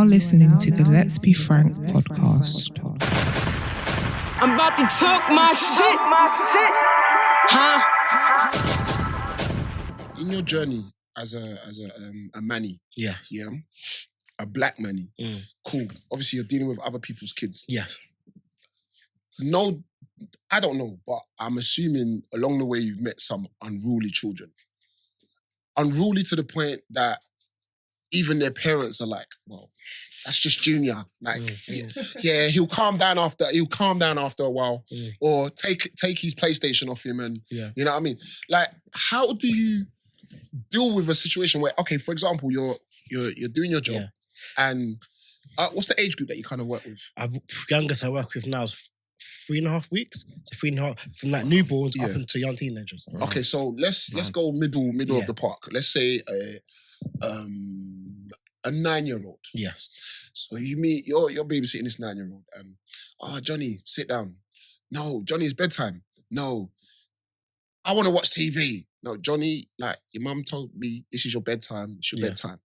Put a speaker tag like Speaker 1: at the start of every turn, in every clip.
Speaker 1: listening to the Let's Be Frank podcast.
Speaker 2: I'm about to talk my shit. Huh?
Speaker 3: In your journey as a Manny,
Speaker 4: yeah,
Speaker 3: a black Manny, cool. Obviously, you're dealing with other people's kids.
Speaker 4: Yeah.
Speaker 3: No, I don't know, but I'm assuming along the way you've met some unruly children. Unruly to the point that even their parents are like, well, that's just Junior. Like, yeah, he'll calm down after a while, or take his PlayStation off him, and you know what I mean. Like, how do you deal with a situation where, okay, for example, you're doing your job, and what's the age group that you kind of work with?
Speaker 4: Youngest I work with now is 3.5 weeks. So 3.5 from like newborns up into young teenagers.
Speaker 3: Okay, so let's go middle of the park. Let's say a 9-year-old.
Speaker 4: Yes.
Speaker 3: So you meet you're babysitting this 9-year-old, and Johnny, sit down. No, Johnny, it's bedtime. No, I want to watch TV. No, Johnny, like your mum told me this is your bedtime. It's your bedtime.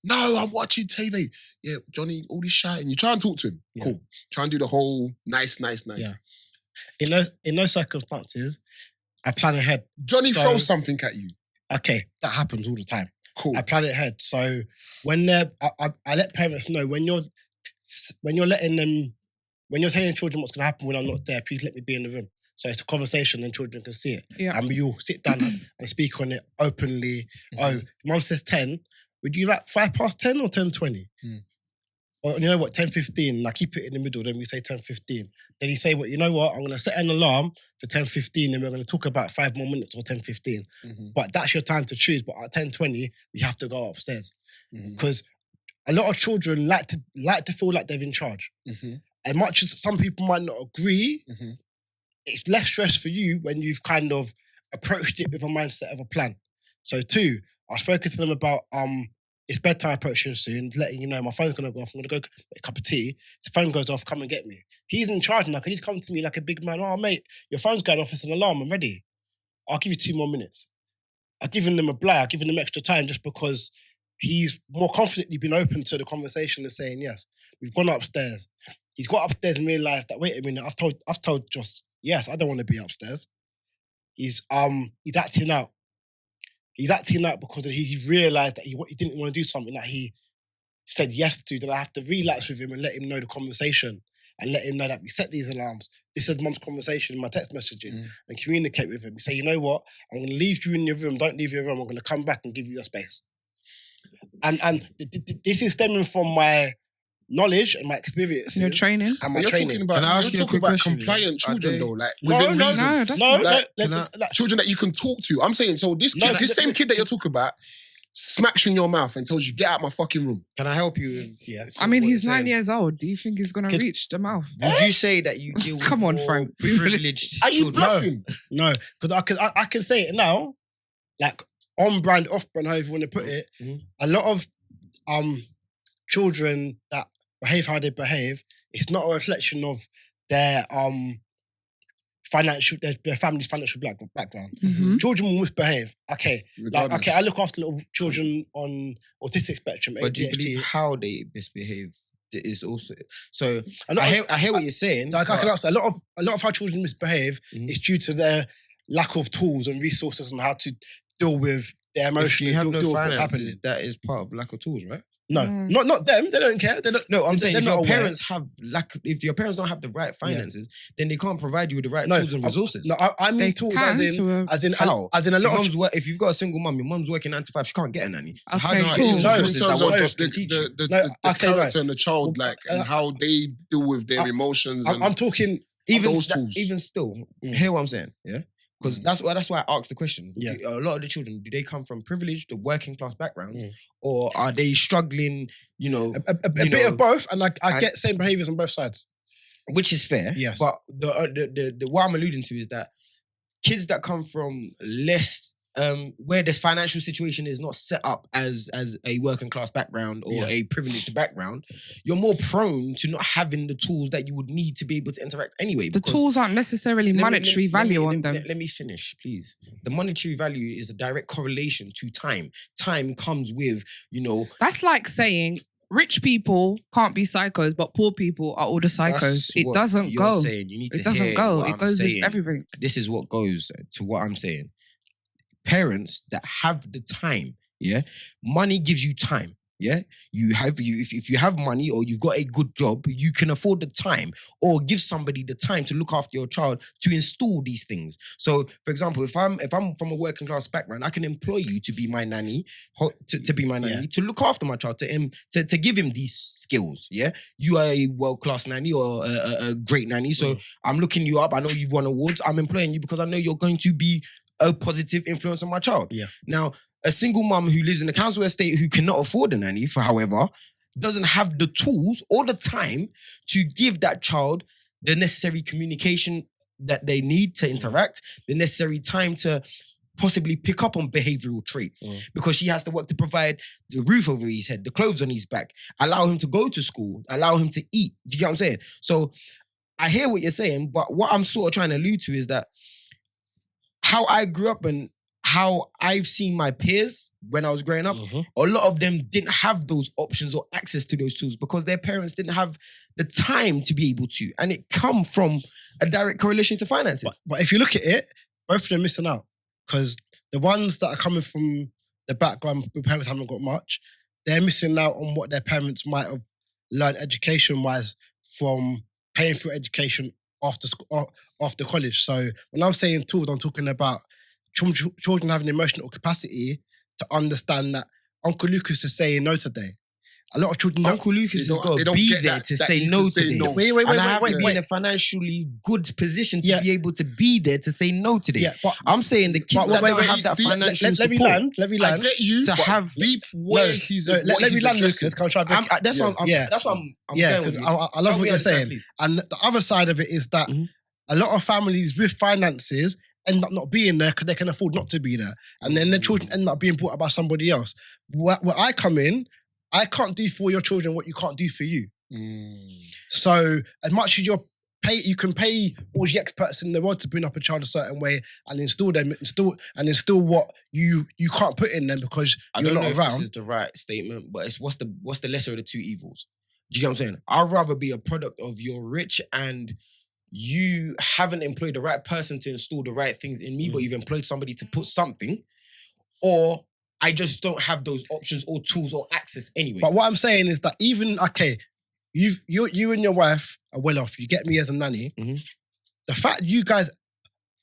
Speaker 3: No, I'm watching TV. Yeah, Johnny, all this shouting. You try and talk to him. Yeah. Cool. Try and do the whole nice. Yeah.
Speaker 4: In those circumstances, I plan ahead.
Speaker 3: Johnny throws something at you.
Speaker 4: Okay, that happens all the time.
Speaker 3: Cool.
Speaker 4: I plan it ahead. So when I let parents know when you're telling children what's going to happen when I'm not there, please let me be in the room. So it's a conversation and children can see it. Yeah. And we all sit down and speak on it openly. Oh, mum says 10. Would you like 10 or 10:20? Or you know what, 10:15. Like keep it in the middle. Then we say 10:15. Then you say, well, you know what? I'm going to set an alarm for 10:15, and we're going to talk about 5 more minutes or 10:15. But that's your time to choose. But at 10:20, we have to go upstairs because a lot of children like to feel like they're in charge. And much as some people might not agree, it's less stress for you when you've kind of approached it with a mindset of a plan. So 2, I've spoken to them about it's bedtime approaching soon, letting you know my phone's gonna go off, I'm gonna go make a cup of tea. The phone goes off, come and get me. He's in charge now, can he come to me like a big man? Oh mate, your phone's going off, it's an alarm, I'm ready. I'll give you 2 more minutes. I've given them a blag, I've given them extra time just because he's more confidently been open to the conversation and saying yes. We've gone upstairs. He's got upstairs and realised that, wait a minute, I've told Joss, yes, I don't want to be upstairs. He's acting out. He's acting out because he realised that he didn't want to do something that he said yes to. That I have to relax with him and let him know the conversation and let him know that we set these alarms. This is mum's conversation in my text messages and communicate with him. Say, you know what? I'm going to leave you in your room. Don't leave your room. I'm going to come back and give you your space. And this is stemming from my knowledge and my experience.
Speaker 1: Your training.
Speaker 3: And my training. Can I ask you a quick question? Compliant children though, like within reason. Children that you can talk to. I'm saying, so this kid, this same kid that you're talking about smacks you in your mouth and tells you, get out my fucking room.
Speaker 5: Can I help you with,
Speaker 1: I mean, he's 9 years old. Do you think he's going to reach the mouth?
Speaker 5: Would you say that you deal with
Speaker 1: Come on, Frank.
Speaker 5: privileged
Speaker 3: Are you bluffing?
Speaker 4: No, because I can say it now, like on brand, off brand, however you want to put it. A lot of children that behave how they behave, it's not a reflection of their their family's financial background. Children will misbehave. Okay, I look after little children on autistic spectrum.
Speaker 5: But do you believe how they misbehave is also so? I hear what you're saying.
Speaker 4: So I can answer a lot of how children misbehave is due to their lack of tools and resources on how to deal with their emotions.
Speaker 5: If you have no finances, that is part of lack of tools, right?
Speaker 4: No, not them. They don't care.
Speaker 5: No, I'm saying if your parents don't have the right finances, then they can't provide you with the right tools and resources.
Speaker 4: No, I mean tools as in
Speaker 5: how?
Speaker 4: As in a lot of
Speaker 5: if you've got a single mum, your mum's working 9 to 5, she can't get a nanny. So
Speaker 1: okay,
Speaker 5: how do you
Speaker 1: cool.
Speaker 5: use
Speaker 3: in terms of the character and the child, like and how they deal with their emotions.
Speaker 4: I'm talking
Speaker 5: even
Speaker 3: those tools.
Speaker 5: Even still, hear what I'm saying? Yeah. Because that's why I asked the question. Yeah. A lot of the children, do they come from privileged or working class backgrounds, or are they struggling? You know,
Speaker 4: a bit of both, and I get same behaviours on both sides,
Speaker 5: which is fair.
Speaker 4: Yes,
Speaker 5: but the what I'm alluding to is that kids that come from less where the financial situation is not set up as a working class background or a privileged background, you're more prone to not having the tools that you would need to be able to interact anyway.
Speaker 1: The tools aren't necessarily monetary value on them.
Speaker 5: Let me finish, please. The monetary value is a direct correlation to time. Time comes with,
Speaker 1: That's like saying rich people can't be psychos, but poor people are all the psychos.
Speaker 5: That's
Speaker 1: It
Speaker 5: what
Speaker 1: doesn't
Speaker 5: you're
Speaker 1: go.
Speaker 5: saying. You need to
Speaker 1: It doesn't
Speaker 5: hear
Speaker 1: go.
Speaker 5: what
Speaker 1: It
Speaker 5: I'm
Speaker 1: goes
Speaker 5: saying.
Speaker 1: with everything.
Speaker 5: This is what goes to what I'm saying. Parents that have the time, yeah, money gives you time. Yeah, if you have money or you've got a good job, you can afford the time or give somebody the time to look after your child to install these things. So, for example, if I'm from a working class background, I can employ you to be my nanny, to be my nanny, to look after my child, to give him these skills. Yeah, you are a world class nanny or a great nanny. So I'm looking you up. I know you've won awards. I'm employing you because I know you're going to be a positive influence on my child.
Speaker 4: Yeah.
Speaker 5: Now, a single mum who lives in a council estate who cannot afford a nanny, for however, doesn't have the tools or the time to give that child the necessary communication that they need to interact, the necessary time to possibly pick up on behavioral traits because she has to work to provide the roof over his head, the clothes on his back, allow him to go to school, allow him to eat. Do you get what I'm saying? So I hear what you're saying, but what I'm sort of trying to allude to is that how I grew up and how I've seen my peers when I was growing up, a lot of them didn't have those options or access to those tools because their parents didn't have the time to be able to. And it come from a direct correlation to finances.
Speaker 4: But if you look at it, both of them missing out. Because the ones that are coming from the background where parents haven't got much, they're missing out on what their parents might have learned education-wise from paying for education after college. So when I'm saying tools, I'm talking about children having emotional capacity to understand that Uncle Lucas is saying no today. A lot of children
Speaker 5: Uncle Lucas has got to be there to say no today.
Speaker 4: Wait,
Speaker 5: and I have to be in a financially good position to be able to be there to say no today.
Speaker 4: Yeah, but
Speaker 5: I'm saying the kids that don't have that financial support.
Speaker 4: Let me land.
Speaker 3: I get you
Speaker 5: to have
Speaker 3: deep where he's
Speaker 4: let me land, Lucas. That's what I'm
Speaker 5: going
Speaker 4: because
Speaker 5: with.
Speaker 4: I love what you're saying. And the other side of it is that a lot of families with finances end up not being there because they can afford not to be there. And then their children end up being brought up by somebody else. Where I come in, I can't do for your children what you can't do for you. So as much as you can pay all the experts in the world to bring up a child a certain way and instill what you can't put in them because you're not around.
Speaker 5: This is the right statement, but it's what's the lesser of the two evils? Do you get what I'm saying? I'd rather be a product of you're rich and you haven't employed the right person to install the right things in me, but you've employed somebody to put something, or I just don't have those options or tools or access anyway.
Speaker 4: But what I'm saying is that even, okay, you and your wife are well off. You get me as a nanny. The fact you guys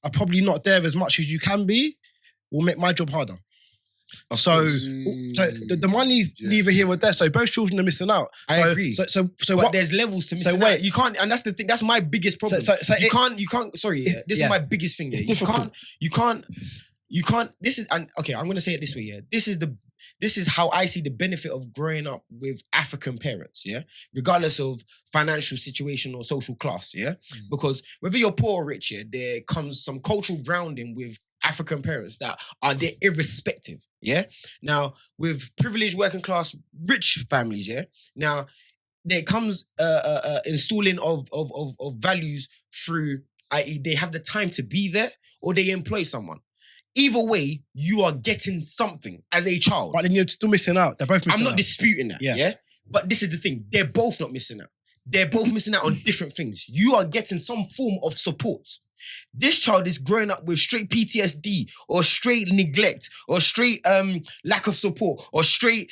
Speaker 4: are probably not there as much as you can be will make my job harder. So the money's neither here or there. So both children are missing out.
Speaker 5: I agree.
Speaker 4: So
Speaker 5: but there's levels to missing out. You can't, and that's the thing. That's my biggest problem. You can't. Sorry, this is my biggest thing. Yeah, you can't. This is, and okay, I'm gonna say it this way. Yeah, this is how I see the benefit of growing up with African parents. Yeah, regardless of financial situation or social class. Yeah, because whether you're poor or rich, yeah, there comes some cultural grounding with African parents that are there irrespective. Yeah. Now, with privileged working class rich families, yeah. Now, there comes installing of values through, i.e., they have the time to be there or they employ someone. Either way, you are getting something as a child.
Speaker 4: But then you're still missing out. They're both missing out.
Speaker 5: I'm not disputing that. Yeah. But this is the thing. They're both not missing out. They're both missing out on different things. You are getting some form of support. This child is growing up with straight PTSD or straight neglect or straight lack of support or straight.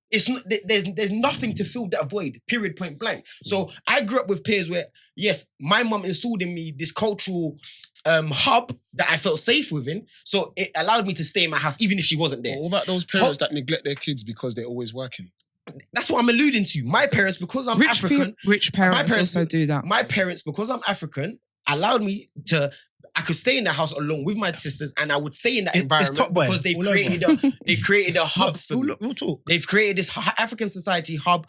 Speaker 5: It's not, there's nothing to fill that void. Period. Point blank. So I grew up with peers where yes, my mum installed in me this cultural hub that I felt safe within. So it allowed me to stay in my house even if she wasn't there.
Speaker 3: What about those parents that neglect their kids because they're always working?
Speaker 5: That's what I'm alluding to. My parents, because I'm African.
Speaker 1: Rich parents also do that.
Speaker 5: My parents, because I'm African, allowed me to, I could stay in the house alone with my sisters and I would stay in that environment because they've created a hub for me. They've created this African society hub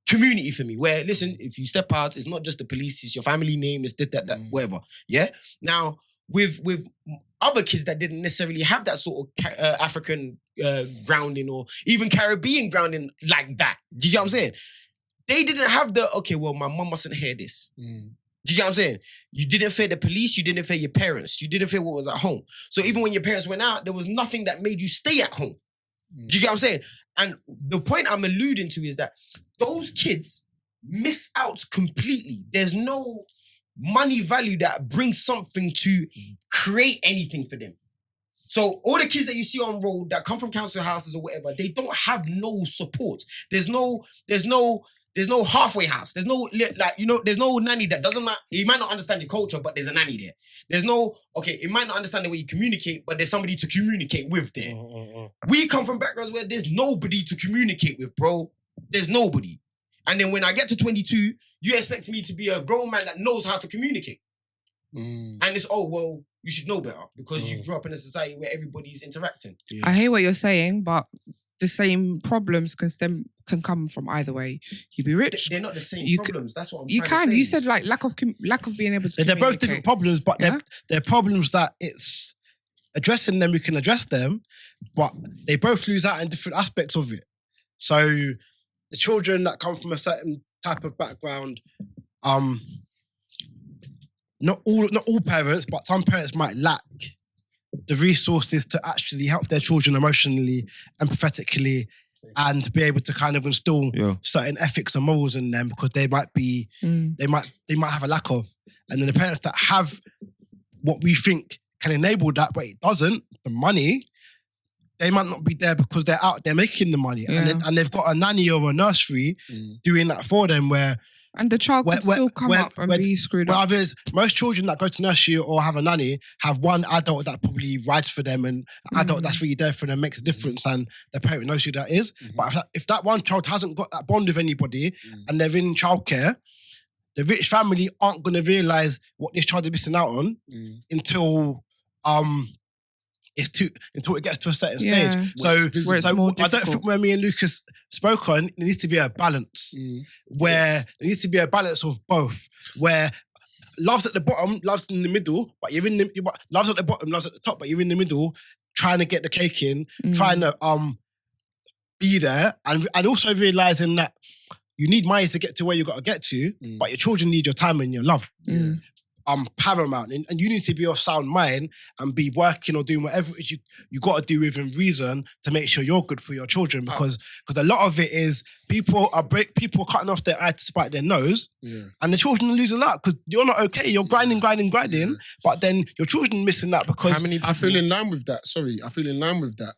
Speaker 5: community for me where, listen, if you step out, it's not just the police, it's your family name, it's that, whatever. Yeah? Now, with other kids that didn't necessarily have that sort of African grounding or even Caribbean grounding like that. Do you get what I'm saying? They didn't have the, okay, well, my mum mustn't hear this. Do you get what I'm saying? You didn't fear the police, you didn't fear your parents, you didn't fear what was at home. So even when your parents went out, there was nothing that made you stay at home. Do you get what I'm saying? And the point I'm alluding to is that those kids miss out completely. There's no money value that brings something to create anything for them. So all the kids that you see on road that come from council houses or whatever, they don't have no support. There's no halfway house. There's no there's no nanny that doesn't matter. He might not understand your culture, but there's a nanny there. There's no, he might not understand the way you communicate, but there's somebody to communicate with there. We come from backgrounds where there's nobody to communicate with, bro. There's nobody. And then when I get to 22, you expect me to be a grown man that knows how to communicate. And it's, you should know better because you grew up in a society where everybody's interacting.
Speaker 1: Yeah. I hear what you're saying, but the same problems can come from either way. You be rich.
Speaker 5: They're not the same problems. That's what I'm trying to say.
Speaker 1: You said like lack of being able to.
Speaker 4: They're both different problems, but they're problems that it's addressing them. We can address them, but they both lose out in different aspects of it. So the children that come from a certain type of background, not all parents, but some parents might lack the resources to actually help their children emotionally, empathetically, and be able to kind of instill certain ethics and morals in them because they might have a lack of. And then the parents that have what we think can enable that, but it doesn't, the money, they might not be there because they're out there making the money. And they've got a nanny or a nursery doing that for them
Speaker 1: and the child could still come up and be screwed up.
Speaker 4: Most children that go to nursery or have a nanny have one adult that probably rides for them and an adult that's really there for them, makes a difference, and the parent knows who that is. But if that one child hasn't got that bond with anybody and they're in childcare, the rich family aren't going to realise what this child is missing out on until it gets to a certain stage. So I don't think when me and Lucas spoke on, there needs to be a balance where there needs to be a balance of both, where love's at the bottom, love's in the middle, but love's at the bottom, love's at the top, but you're in the middle, trying to get the cake in, trying to be there, and also realising that you need money to get to where you got to get to, but your children need your time and your love. Paramount, and you need to be of sound mind and be working or doing whatever you got to do within reason to make sure you're good for your children, because a lot of it is people cutting off their eye to spite their nose, and the children are losing out because you're not okay. You're grinding, but then your children missing that because
Speaker 3: I feel in line with that.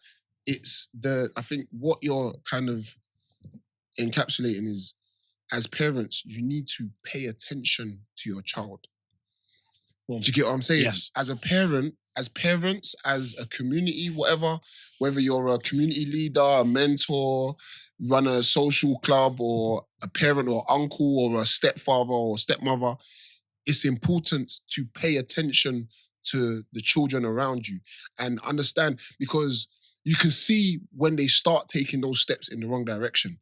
Speaker 3: It's I think what you're kind of encapsulating is, as parents, you need to pay attention to your child. Do you get what I'm saying?
Speaker 4: Yes.
Speaker 3: As parents, as a community, whether you're a community leader, a mentor, run a social club, or a parent or uncle or a stepfather or stepmother, it's important to pay attention to the children around you and understand, because you can see when they start taking those steps in the wrong direction.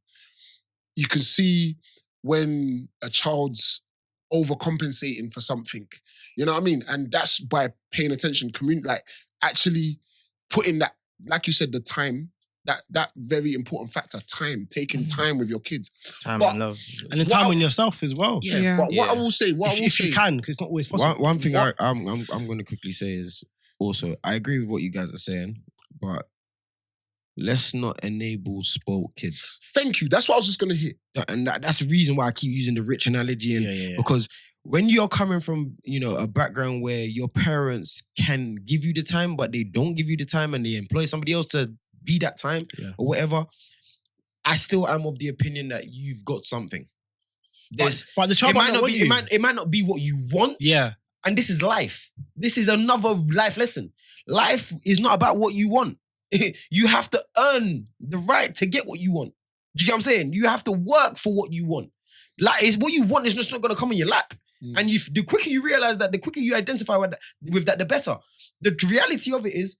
Speaker 3: You can see when a child's overcompensating for something. You know what I mean? And that's by paying attention, actually putting that, like you said, the time, that very important factor, taking time with your kids.
Speaker 5: Time and love.
Speaker 4: And the time on yourself as well.
Speaker 3: Yeah. But what I will say,
Speaker 4: if you can, because it's not always possible.
Speaker 5: One thing I'm going to quickly say is also, I agree with what you guys are saying, but let's not enable spoiled kids.
Speaker 3: Thank you. That's what I was just going to hit.
Speaker 5: And that's the reason why I keep using the rich analogy. Because when you're coming from, a background where your parents can give you the time, but they don't give you the time and they employ somebody else to be that time or whatever, I still am of the opinion that you've got something.
Speaker 4: But the child
Speaker 5: it might not be what you want.
Speaker 4: Yeah.
Speaker 5: And this is life. This is another life lesson. Life is not about what you want. You have to earn the right to get what you want. Do you get what I'm saying? You have to work for what you want. Like, what you want is just not going to come in your lap. And the quicker you realize that, the quicker you identify with that, the better. The reality of it is,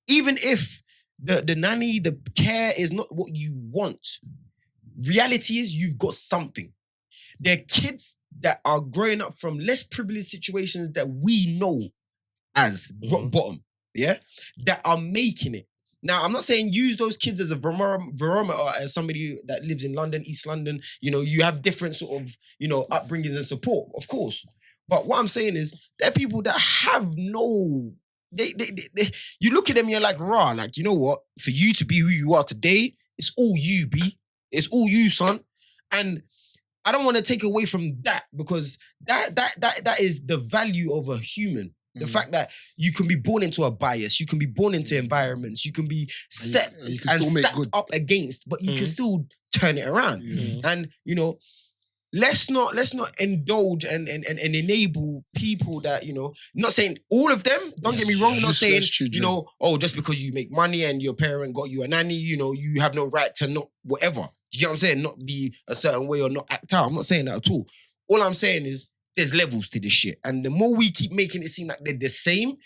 Speaker 5: even if the nanny, the care is not what you want, reality is you've got something. There are kids that are growing up from less privileged situations that we know as rock bottom. Yeah, that are making it. Now, I'm not saying use those kids as a barometer as somebody that lives in London, East London. You have different sort of, upbringings and support, of course. But what I'm saying is, there are people that have no you look at them, you're like, rah, like, you know what? For you to be who you are today, it's all you, B. It's all you, son. And I don't want to take away from that because that is the value of a human. The fact that you can be born into a bias, you can be born into environments, you can be set
Speaker 3: you can
Speaker 5: and
Speaker 3: still make
Speaker 5: stacked
Speaker 3: good.
Speaker 5: up against, but you can still turn it around. And you know, let's not indulge and enable people that, you know, not saying all of them, don't get me wrong, not saying, you know, oh, just because you make money and your parent got you a nanny, you know, you have no right to not whatever. Do you get what I'm saying? Not be a certain way or not act out. I'm not saying that at all. All I'm saying is there's levels to this shit. And the more we keep making it seem like they're the same,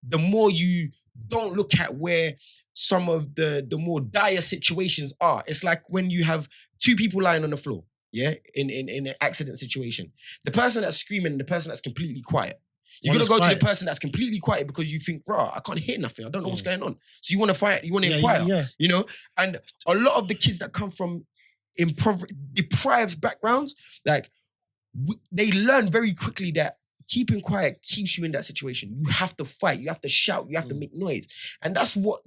Speaker 5: the more you don't look at where some of the more dire situations are. It's like when you have two people lying on the floor, yeah, in an accident situation. The person that's screaming and the person that's completely quiet. You're going to go to the person that's completely quiet because you think, rah, I can't hear nothing. I don't know what's going on. So you want to fight, you want to inquire, you know? And a lot of the kids that come from deprived backgrounds, like, they learn very quickly that keeping quiet keeps you in that situation. You have to fight, you have to shout, you have to make noise. And that's what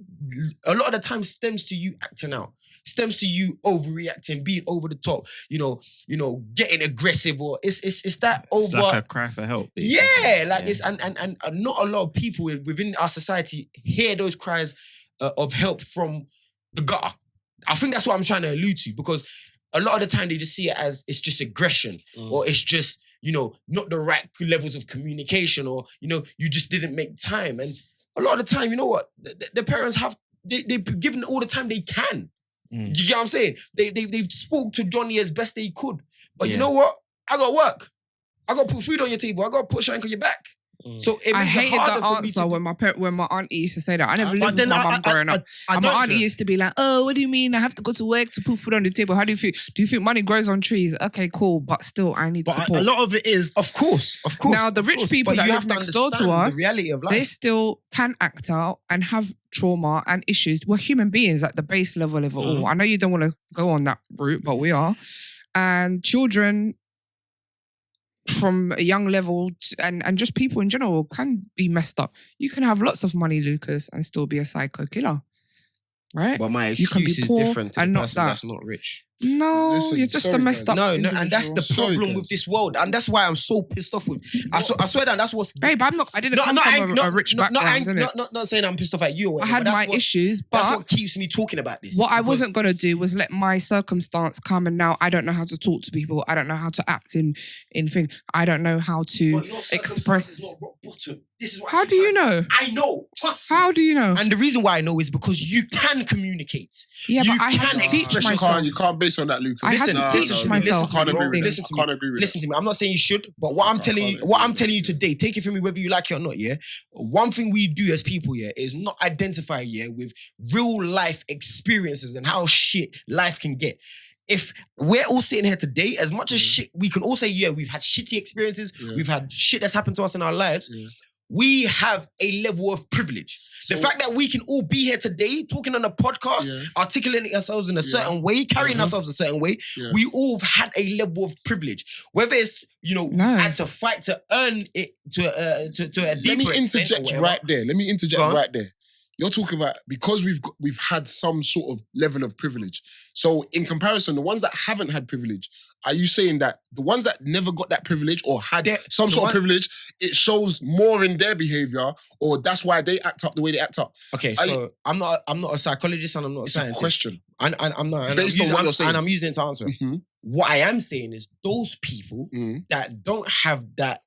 Speaker 5: a lot of the time stems to you acting out, stems to you overreacting, being over the top, you know, getting aggressive, or it's that over.
Speaker 6: It's like a cry for help. Basically.
Speaker 5: Yeah, like it's and not a lot of people within our society hear those cries of help from the gutter. I think that's what I'm trying to allude to, because a lot of the time they just see it as it's just aggression or it's just, you know, not the right levels of communication, or, you know, you just didn't make time. And a lot of the time, you know what, the parents they've given all the time they can. You get what I'm saying? They've spoke to Johnny as best they could. But you know what? I got work. I got to put food on your table. I got to put shank on your back. So I
Speaker 1: hated the answer when my auntie used to say that. I never lived with my mum growing up. And my auntie used to be like, "Oh, what do you mean? I have to go to work to put food on the table. How do you feel? Do you think money grows on trees? Okay, cool, but still, I need support."
Speaker 4: A lot of it is,
Speaker 5: of course.
Speaker 1: Now the rich people that live next door to us,
Speaker 5: the reality of life.
Speaker 1: They still can act out and have trauma and issues. We're human beings at the base level of it all. I know you don't want to go on that route, but we are. And children from a young level and just people in general can be messed up. You can have lots of money, Lucas, and still be a psycho killer, right?
Speaker 5: But my
Speaker 1: you can be
Speaker 5: excuse is
Speaker 1: poor
Speaker 5: different to
Speaker 1: and
Speaker 5: the
Speaker 1: not
Speaker 5: person
Speaker 1: that.
Speaker 5: that's not rich.
Speaker 1: No,
Speaker 3: Listen,
Speaker 1: you're just
Speaker 3: sorry,
Speaker 1: a messed up
Speaker 5: No,
Speaker 1: individual.
Speaker 5: and that's the problem with this world, and that's why I'm so pissed off with. I swear that that's what's.
Speaker 1: Babe, I didn't come from a rich background, innit?
Speaker 5: Not saying I'm pissed off at you. Or whatever,
Speaker 1: I had
Speaker 5: but
Speaker 1: my issues, but
Speaker 5: that's what keeps me talking about this.
Speaker 1: What I wasn't gonna do was let my circumstance come, and now I don't know how to talk to people. I don't know how to act in things. I don't know how to express.
Speaker 5: This is what
Speaker 1: how do you know?
Speaker 5: I know. Trust me.
Speaker 1: How do you know?
Speaker 5: And the reason why I know is because you can communicate.
Speaker 1: Yeah,
Speaker 5: you
Speaker 1: but I had to teach myself.
Speaker 3: You can't base on that, Lucas.
Speaker 1: I had to teach myself.
Speaker 3: I can't agree with
Speaker 5: Listen
Speaker 3: that. I can't agree with
Speaker 5: Listen to me. I'm not saying you should, but what I'm telling you today, take it from me whether you like it or not, yeah? One thing we do as people, yeah, is not identify, yeah, with real life experiences and how shit life can get. If we're all sitting here today, as much as shit, we can all say, yeah, we've had shitty experiences, we've had shit that's happened to us in our lives, we have a level of privilege. So, the fact that we can all be here today, talking on a podcast, articulating ourselves in a certain way, carrying ourselves a certain way, we all have had a level of privilege. Whether it's, you know, we've had to fight to earn it to a deeper
Speaker 3: Let me interject right there. Right there. You're talking about because we've had some sort of level of privilege. So in comparison, the ones that haven't had privilege, are you saying that the ones that never got that privilege or had some sort of privilege, it shows more in their behavior, or that's why they act up the way they act up?
Speaker 5: Okay, so I'm not a psychologist and I'm not a scientist.
Speaker 3: A question.
Speaker 5: I'm not.
Speaker 3: Based on what you're saying.
Speaker 5: And I'm using it to answer. What I am saying is those people that don't have that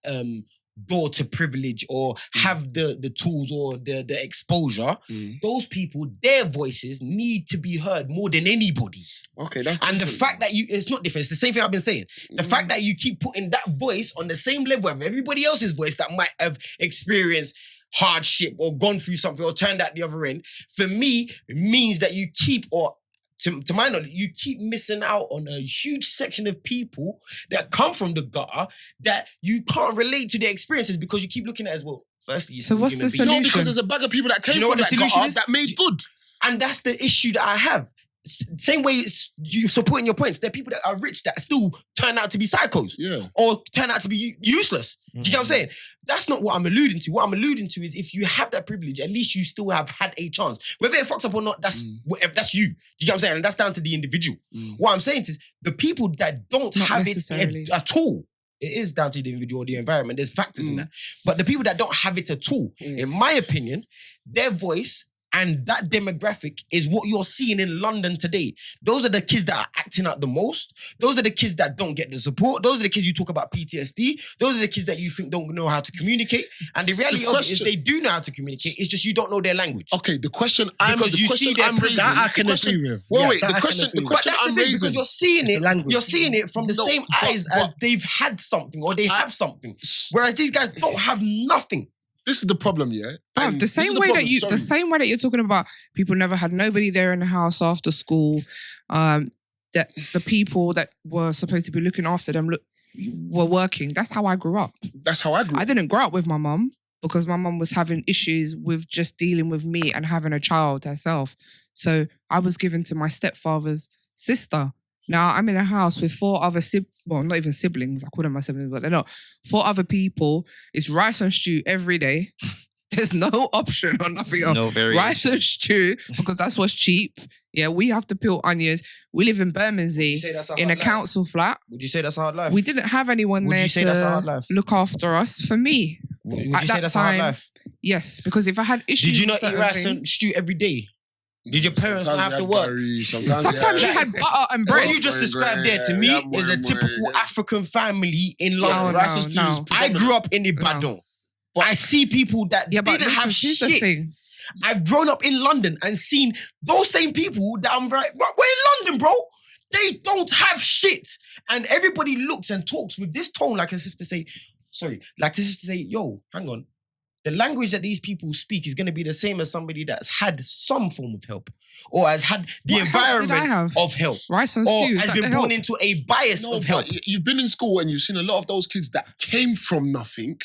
Speaker 5: door to privilege or have the tools or the exposure, those people, their voices need to be heard more than anybody's.
Speaker 3: Okay, that's
Speaker 5: and
Speaker 3: different.
Speaker 5: The fact that it's not different, it's the same thing I've been saying. The fact that you keep putting that voice on the same level of everybody else's voice that might have experienced hardship or gone through something or turned out the other end, for me, means that you keep, or to my knowledge, you keep missing out on a huge section of people that come from the gutter that you can't relate to their experiences because you keep looking at it as, well, firstly,
Speaker 1: so what's the solution?
Speaker 3: No, because there's a bag of people that came from that gutter that made good.
Speaker 5: And that's the issue that I have. same way you supporting your points, there are people that are rich that still turn out to be psychos.
Speaker 3: Yeah.
Speaker 5: Or turn out to be useless. Do you get what I'm saying? That's not what I'm alluding to. What I'm alluding to is if you have that privilege, at least you still have had a chance. Whether it fucks up or not, that's whatever, that's you. Do you get what I'm saying? And that's down to the individual. What I'm saying is the people that don't have it at all, it is down to the individual or the environment. There's factors in that. But the people that don't have it at all, in my opinion, their voice and that demographic is what you're seeing in London today. Those are the kids that are acting out the most. Those are the kids that don't get the support. Those are the kids you talk about PTSD. Those are the kids that you think don't know how to communicate. And the reality of it is they do know how to communicate. It's just you don't know their language.
Speaker 3: Okay, the question I'm
Speaker 5: Because you see their
Speaker 3: raising,
Speaker 4: That I can agree with.
Speaker 3: Wait,
Speaker 4: that
Speaker 3: the
Speaker 4: I can
Speaker 3: question
Speaker 4: agree with.
Speaker 5: But that's
Speaker 3: I'm
Speaker 5: the thing,
Speaker 3: raising.
Speaker 5: because you're seeing
Speaker 4: It's the language.
Speaker 5: you're seeing it from the
Speaker 3: No,
Speaker 5: same
Speaker 3: but-
Speaker 5: eyes
Speaker 3: but-
Speaker 5: as they've had something or they have something. Whereas these guys don't have nothing.
Speaker 3: This is the problem, yeah.
Speaker 1: Bruv,
Speaker 3: And
Speaker 1: the
Speaker 3: this is
Speaker 1: same
Speaker 3: the
Speaker 1: way
Speaker 3: problem,
Speaker 1: that
Speaker 3: sorry.
Speaker 1: the same way that you're talking about, people never had nobody there in the house after school. That the people that were supposed to be looking after them were working. That's how I grew up.
Speaker 3: That's how I grew
Speaker 1: I
Speaker 3: up.
Speaker 1: didn't grow up with my mum because my mum was having issues with just dealing with me and having a child herself. So I was given to my stepfather's sister. Now I'm in a house with four other not even siblings. I call them my siblings, but they're not. 4 other people. It's rice and stew every day. There's no option or nothing else.
Speaker 6: No variation.
Speaker 1: Rice and stew because that's what's cheap. Yeah, we have to peel onions. We live in Bermondsey in a council flat.
Speaker 5: Would you say that's a hard life?
Speaker 1: We didn't have anyone
Speaker 5: Would
Speaker 1: there
Speaker 5: you say that's a hard
Speaker 1: to
Speaker 5: life?
Speaker 1: look after us. For me,
Speaker 5: Would
Speaker 1: at
Speaker 5: you say
Speaker 1: that
Speaker 5: that's a hard
Speaker 1: time,
Speaker 5: life?
Speaker 1: yes, because if I had issues,
Speaker 5: Did you
Speaker 1: with
Speaker 5: not eat
Speaker 1: certain
Speaker 5: rice and
Speaker 1: things-
Speaker 5: stew every day? Did your parents not have to work?
Speaker 1: Sometimes you had butter and bread.
Speaker 5: What you just described there to me is a typical African family in London.
Speaker 1: No,
Speaker 5: Rice and stew is I grew up in Ibadan. But I see people that
Speaker 1: Yeah, but
Speaker 5: didn't have
Speaker 1: Lucas, here's the
Speaker 5: shit.
Speaker 1: thing.
Speaker 5: I've grown up in London and seen those same people that I'm right. We're in London, bro. They don't have shit. And everybody looks and talks with this tone like as if to say, yo, hang on. The language that these people speak is going to be the same as somebody that's had some form of help or has had the
Speaker 1: What help did I
Speaker 5: environment
Speaker 1: have?
Speaker 5: of help.
Speaker 1: Rice and
Speaker 5: Or
Speaker 1: stew.
Speaker 5: has
Speaker 1: that
Speaker 5: been
Speaker 1: the
Speaker 5: born
Speaker 1: help.
Speaker 5: into a bias
Speaker 3: No,
Speaker 5: of help.
Speaker 3: but you've been in school and you've seen a lot of those kids that came from nothing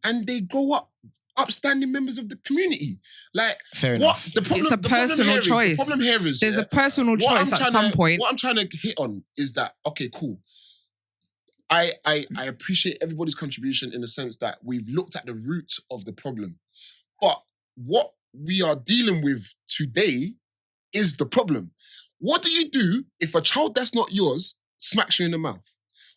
Speaker 3: and they grow up upstanding members of the community. Like,
Speaker 5: Fair
Speaker 3: what
Speaker 5: enough.
Speaker 3: the problem?
Speaker 1: It's a
Speaker 3: the problem
Speaker 1: personal
Speaker 3: here is-
Speaker 1: choice.
Speaker 3: The problem here is
Speaker 1: There's
Speaker 3: yeah,
Speaker 1: a personal
Speaker 3: what
Speaker 1: choice
Speaker 3: I'm
Speaker 1: at
Speaker 3: trying
Speaker 1: some
Speaker 3: to-
Speaker 1: point.
Speaker 3: What I'm trying to hit on is that okay, cool. I appreciate everybody's contribution in the sense that we've looked at the root of the problem, but what we are dealing with today is the problem. What do you do if a child that's not yours smacks you in the mouth,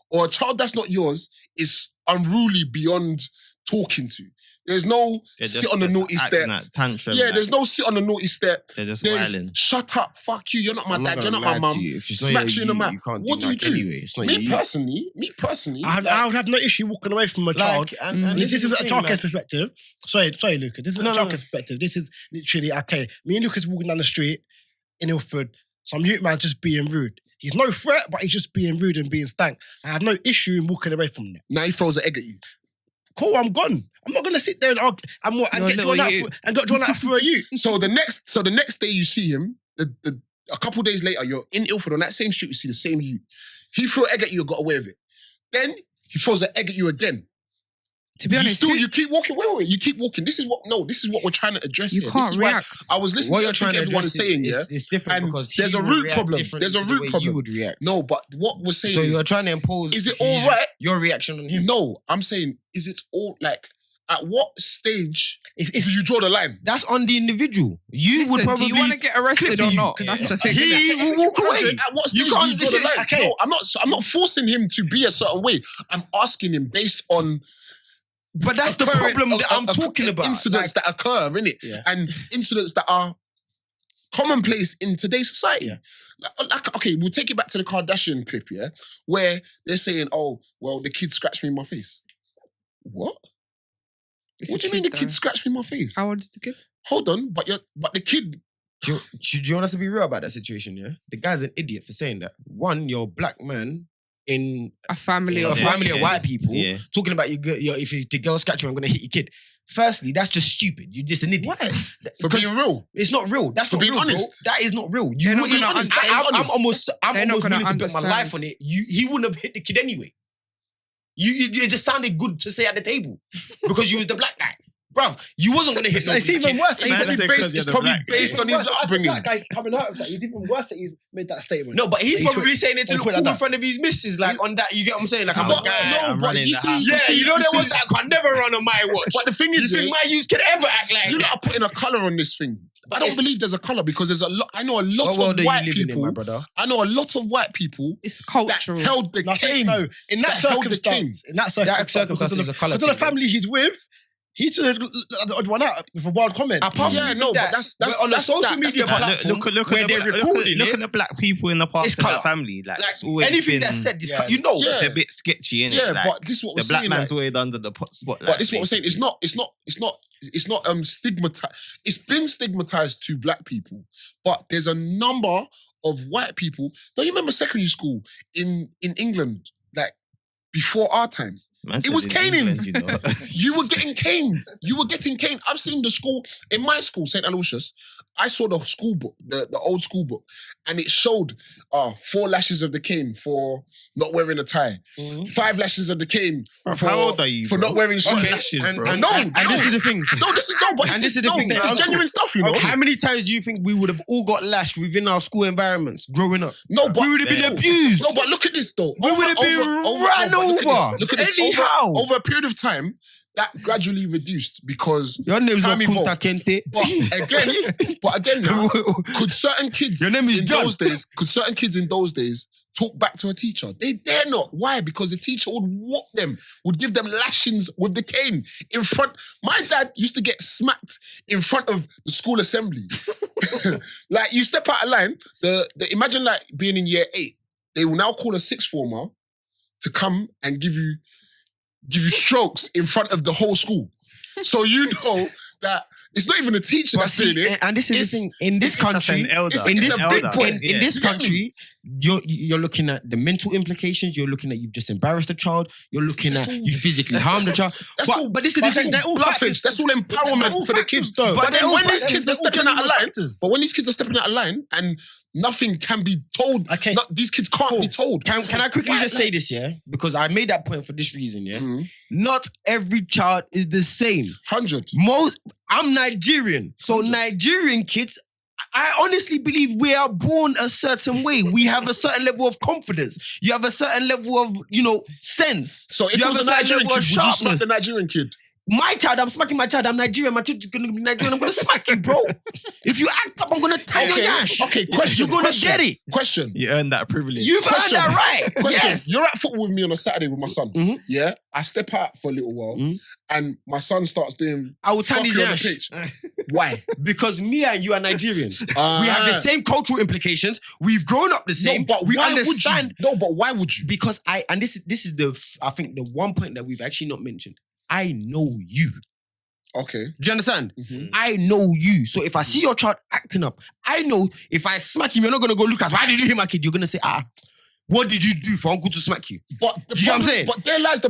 Speaker 3: or a child that's not yours is unruly beyond talking to? There's no sit on the naughty step.
Speaker 6: Tantrum,
Speaker 3: Yeah, there's no sit on the naughty step.
Speaker 6: They're just
Speaker 3: There's
Speaker 6: wilding.
Speaker 3: shut up, fuck you, you're not my
Speaker 5: I'm
Speaker 3: dad,
Speaker 5: not
Speaker 3: you're not
Speaker 5: gonna
Speaker 3: my
Speaker 5: lie
Speaker 3: mum.
Speaker 5: to you. If it's not
Speaker 3: Smacks you in the
Speaker 5: you,
Speaker 3: mouth.
Speaker 5: you can't
Speaker 3: What do you
Speaker 5: much
Speaker 3: do?
Speaker 5: anyway. It's not
Speaker 3: Me
Speaker 5: you.
Speaker 3: personally,
Speaker 4: I would have no issue walking away from a child.
Speaker 5: and
Speaker 4: This
Speaker 5: is
Speaker 4: isn't
Speaker 5: the
Speaker 4: a
Speaker 5: thing,
Speaker 4: childcare's
Speaker 5: like-
Speaker 4: perspective. Sorry, Luca. This isn't a childcare's perspective. This is literally, okay, me and Luca's walking down the street in Ilford. Some youth man just being rude. He's no threat, but he's just being rude and being stank. I have no issue in walking away from that.
Speaker 3: now he throws an egg at you.
Speaker 4: Cool, I'm gone. I'm not gonna sit there and argue and
Speaker 1: You're a
Speaker 4: get
Speaker 1: little
Speaker 4: drawn out
Speaker 1: youth.
Speaker 4: and got drawn out for a youth.
Speaker 3: So the next day you see him, a couple days later, you're in Ilford on that same street, you see the same you. He threw an egg at you and got away with it. Then he throws an egg at you again.
Speaker 1: To be honest,
Speaker 3: you keep walking. Wait, you keep walking. This is what we're trying to address
Speaker 1: you
Speaker 3: here.
Speaker 1: can't
Speaker 3: This is why
Speaker 1: react.
Speaker 3: I was listening
Speaker 5: What
Speaker 3: to
Speaker 5: you're trying to
Speaker 3: everyone is
Speaker 5: address
Speaker 3: saying,
Speaker 5: it's different
Speaker 3: And
Speaker 5: because
Speaker 3: there's
Speaker 5: he
Speaker 3: a
Speaker 5: will
Speaker 3: root
Speaker 5: react
Speaker 3: problem.
Speaker 5: differently
Speaker 3: There's a
Speaker 5: to the
Speaker 3: root
Speaker 5: way
Speaker 3: problem.
Speaker 5: You would react.
Speaker 3: No, but what we're saying
Speaker 5: So
Speaker 3: is,
Speaker 5: you're trying to impose.
Speaker 3: is it all right?
Speaker 5: Your reaction on him?
Speaker 3: No, I'm saying, is it all like? At what stage do you draw the line?
Speaker 5: That's on the individual. You
Speaker 1: Listen,
Speaker 5: would probably.
Speaker 1: do you want to get arrested
Speaker 5: clip
Speaker 1: or
Speaker 5: you.
Speaker 1: not? That's the thing.
Speaker 5: He
Speaker 1: innit?
Speaker 5: will walk away.
Speaker 3: At what stage
Speaker 5: You
Speaker 3: do
Speaker 5: can't
Speaker 3: you draw the
Speaker 5: do it.
Speaker 3: line?
Speaker 4: Okay.
Speaker 3: No, I'm not forcing him to be a certain way. I'm asking him based on
Speaker 5: But that's the
Speaker 3: occurring-
Speaker 5: problem that I'm talking about.
Speaker 3: Incidents that occur, innit?
Speaker 4: Yeah.
Speaker 3: And incidents that are commonplace in today's society.
Speaker 4: Yeah.
Speaker 3: Like, okay, we'll take it back to the Kardashian clip, yeah? Where they're saying, oh, well, the kid scratched me in my face. What?
Speaker 1: It's
Speaker 3: What
Speaker 1: a
Speaker 3: do you mean the
Speaker 1: kid,
Speaker 3: kid
Speaker 1: though.
Speaker 3: scratched me in my face?
Speaker 1: How old is the kid?
Speaker 3: Hold on, but the kid...
Speaker 5: Do you want us to be real about that situation? Yeah, the guy's an idiot for saying that. One, you're a black man in
Speaker 1: A family
Speaker 5: a
Speaker 1: of
Speaker 5: family
Speaker 1: white
Speaker 5: of white people
Speaker 6: Yeah.
Speaker 5: talking about if the girl scratch you, I'm gonna hit your kid. Firstly, that's just stupid. You're just an idiot.
Speaker 3: Why? For
Speaker 5: Because
Speaker 3: being real.
Speaker 5: it's not real. That's
Speaker 3: For
Speaker 5: not
Speaker 3: being
Speaker 5: real, bro.
Speaker 3: honest.
Speaker 5: That is not real.
Speaker 1: They're not
Speaker 5: wouldn't-
Speaker 1: gonna
Speaker 3: honest.
Speaker 1: understand.
Speaker 3: That is
Speaker 5: I'm
Speaker 3: honest.
Speaker 5: almost
Speaker 1: They're not
Speaker 5: willing
Speaker 1: gonna
Speaker 5: to bet my
Speaker 1: understand.
Speaker 5: life on it. He wouldn't have hit the kid anyway. You just sounded good to say at the table because you was the black guy. bruv, you wasn't gonna hit.
Speaker 4: It's even worse.
Speaker 3: It's probably based on his upbringing.
Speaker 4: That guy coming out of that, it's even worse that he's made that statement.
Speaker 5: No, but he's probably saying it to look cool in
Speaker 4: that.
Speaker 5: front of his missus, like on that. You get what I'm saying? Like I'm a guy.
Speaker 3: No, but you see,
Speaker 5: you know there was that can never run on my watch.
Speaker 3: But the thing is,
Speaker 5: you think my youth can ever act like
Speaker 3: you're
Speaker 5: that?
Speaker 3: not putting a colour on this thing. I don't believe there's a colour because there's a lot. I know a lot
Speaker 5: What world
Speaker 3: of
Speaker 5: are
Speaker 3: white
Speaker 5: you living
Speaker 3: people.
Speaker 5: in, my brother?
Speaker 3: I know a lot of white people
Speaker 1: It's
Speaker 3: that
Speaker 1: cultural.
Speaker 3: held the cane.
Speaker 4: No, in that circumstance,
Speaker 5: circumstance is a colour
Speaker 4: because of the
Speaker 5: thing,
Speaker 4: family he's with, he took the odd one out with a wild comment.
Speaker 5: Apart
Speaker 3: Yeah,
Speaker 5: from
Speaker 3: no,
Speaker 5: that,
Speaker 3: but that's
Speaker 5: on the
Speaker 3: that's
Speaker 5: social
Speaker 3: that- that's
Speaker 5: media
Speaker 3: the-
Speaker 5: platform
Speaker 6: Look
Speaker 5: where
Speaker 6: at
Speaker 5: they're recording
Speaker 6: look
Speaker 5: it.
Speaker 6: at the black people in the past
Speaker 5: It's
Speaker 6: of that
Speaker 5: colour.
Speaker 6: family. Like,
Speaker 5: Like
Speaker 6: it's always
Speaker 5: anything
Speaker 6: been,
Speaker 5: that's said, this
Speaker 3: Yeah.
Speaker 5: you know.
Speaker 3: Yeah.
Speaker 6: it's a bit sketchy, innit?
Speaker 3: Yeah,
Speaker 6: like,
Speaker 3: but this is what we're
Speaker 6: the black
Speaker 3: saying.
Speaker 6: man's
Speaker 3: like,
Speaker 6: always under the spotlight.
Speaker 3: but this is what we're saying. It's not stigmatized. It's been stigmatized to black people, but there's a number of white people. Don't you remember secondary school in England, like before our time?
Speaker 6: Man
Speaker 3: It
Speaker 6: said
Speaker 3: was
Speaker 6: in
Speaker 3: canings.
Speaker 6: England, you know.
Speaker 3: You were getting caned. You were getting caned. I've seen the school, in my school, St. Aloysius, I saw the school book, the old school book, and it showed 4 lashes of the cane for not wearing a tie, 5 lashes of the cane
Speaker 6: Bro,
Speaker 3: for,
Speaker 6: how old are you,
Speaker 3: for
Speaker 6: bro?
Speaker 3: not wearing shoes.
Speaker 6: Lashes, bro.
Speaker 5: And this is the thing.
Speaker 3: No, this is genuine stuff, you know.
Speaker 5: How many times do you think we would have all got lashed within our school environments growing up?
Speaker 3: No, but
Speaker 5: we would have been
Speaker 6: Yeah.
Speaker 5: abused.
Speaker 3: No, but look at this though.
Speaker 5: We would have been run over.
Speaker 3: Look at this.
Speaker 5: Anyhow.
Speaker 3: Over a period of time, that gradually reduced because
Speaker 5: Your name's not
Speaker 3: time
Speaker 5: Kunta
Speaker 3: evolved.
Speaker 5: Kente.
Speaker 3: But again, now, could certain kids
Speaker 5: Your name is
Speaker 3: in
Speaker 5: John.
Speaker 3: those days, talk back to a teacher? They dare not. Why? Because the teacher would whoop them, would give them lashings with the cane in front. My dad used to get smacked in front of the school assembly. Like you step out of line, imagine like being in year 8. They will now call a 6th former to come and give you strokes in front of the whole school. So you know that it's not even a teacher that's doing it.
Speaker 5: And this is the thing. In this
Speaker 6: It's just
Speaker 5: country,
Speaker 6: an elder.
Speaker 3: it's
Speaker 5: in
Speaker 3: a
Speaker 5: this
Speaker 3: big
Speaker 6: elder.
Speaker 3: point.
Speaker 5: in this country, you're looking at the mental implications. You're looking at you've just embarrassed a child. You're looking at you physically harmed the child. But this is the
Speaker 3: That's
Speaker 5: thing.
Speaker 3: all
Speaker 5: They're all
Speaker 3: bluffage. That's all empowerment for the kids.
Speaker 4: though.
Speaker 3: But
Speaker 5: they're
Speaker 3: then
Speaker 5: all
Speaker 3: when these
Speaker 5: factors.
Speaker 3: kids are stepping out of line, and nothing can be told,
Speaker 4: Okay.
Speaker 3: these kids can't be told.
Speaker 5: Can I quickly just say this, yeah? Because I made that point for this reason, yeah? Not every child is the same.
Speaker 3: 100.
Speaker 5: I'm Nigerian. So Nigerian kids, I honestly believe we are born a certain way. We have a certain level of confidence. You have a certain level of, sense.
Speaker 3: So if
Speaker 5: you
Speaker 3: it was
Speaker 5: have
Speaker 3: a Nigerian
Speaker 5: certain
Speaker 3: kid,
Speaker 5: level of
Speaker 3: would you smack
Speaker 5: sharpness.
Speaker 3: the Nigerian kid?
Speaker 5: My child, I'm smacking my child. I'm Nigerian. My child is going to be Nigerian. I'm going to smack you, bro. If you act up, I'm going to tie your yash.
Speaker 3: Okay, question.
Speaker 5: You're going to get it.
Speaker 3: Question.
Speaker 6: You earned that privilege.
Speaker 5: You've earned
Speaker 3: Question.
Speaker 5: that right.
Speaker 3: Question.
Speaker 5: Yes.
Speaker 3: You're at football with me on a Saturday with my son.
Speaker 5: Mhm.
Speaker 3: Yeah? I step out for a little while and my son starts doing
Speaker 5: I will tie
Speaker 3: fuck
Speaker 5: his
Speaker 3: you on the
Speaker 5: yash.
Speaker 3: pitch. Why?
Speaker 5: Because me and you are Nigerian. We have the same cultural implications. We've grown up the same.
Speaker 3: No, but
Speaker 5: we
Speaker 3: why
Speaker 5: understand.
Speaker 3: would you? No, but why would you?
Speaker 5: Because this is I think the one point that we've actually not mentioned. I know you.
Speaker 3: Okay.
Speaker 5: Do you understand?
Speaker 3: Mhm.
Speaker 5: I know you. So if I see your child acting up, I know if I smack him, you're not gonna go, Lucas, why did you hit my kid? You're gonna say, what did you do for uncle to smack you?
Speaker 3: But the
Speaker 5: Do you know what I'm
Speaker 3: problem,
Speaker 5: saying?
Speaker 3: but there lies the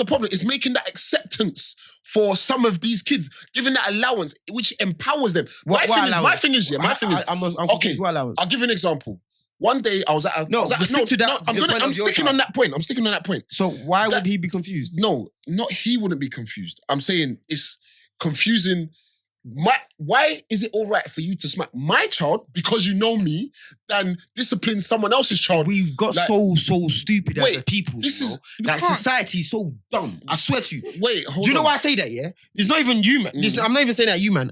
Speaker 3: problem. It's making that acceptance for some of these kids, giving that allowance, which empowers them. My thing is,
Speaker 5: I'm confused. What allowance?
Speaker 3: I'll give you an example. One day I was at
Speaker 5: stick to that.
Speaker 3: I'm sticking on that point. I'm sticking on that point.
Speaker 5: So why would he be confused?
Speaker 3: No, not he wouldn't be confused. I'm saying it's confusing. Why is it all right for you to smack my child because you know me than discipline someone else's child?
Speaker 5: We've got
Speaker 3: Like-
Speaker 5: so stupid as
Speaker 3: Wait,
Speaker 5: a people.
Speaker 3: this
Speaker 5: you
Speaker 3: is-
Speaker 5: know? Like
Speaker 3: can't-
Speaker 5: society is so dumb. I swear to you.
Speaker 3: Wait, hold
Speaker 5: Do you know
Speaker 3: on.
Speaker 5: why I say that, yeah? It's not even you, man. I'm not even saying that you, man.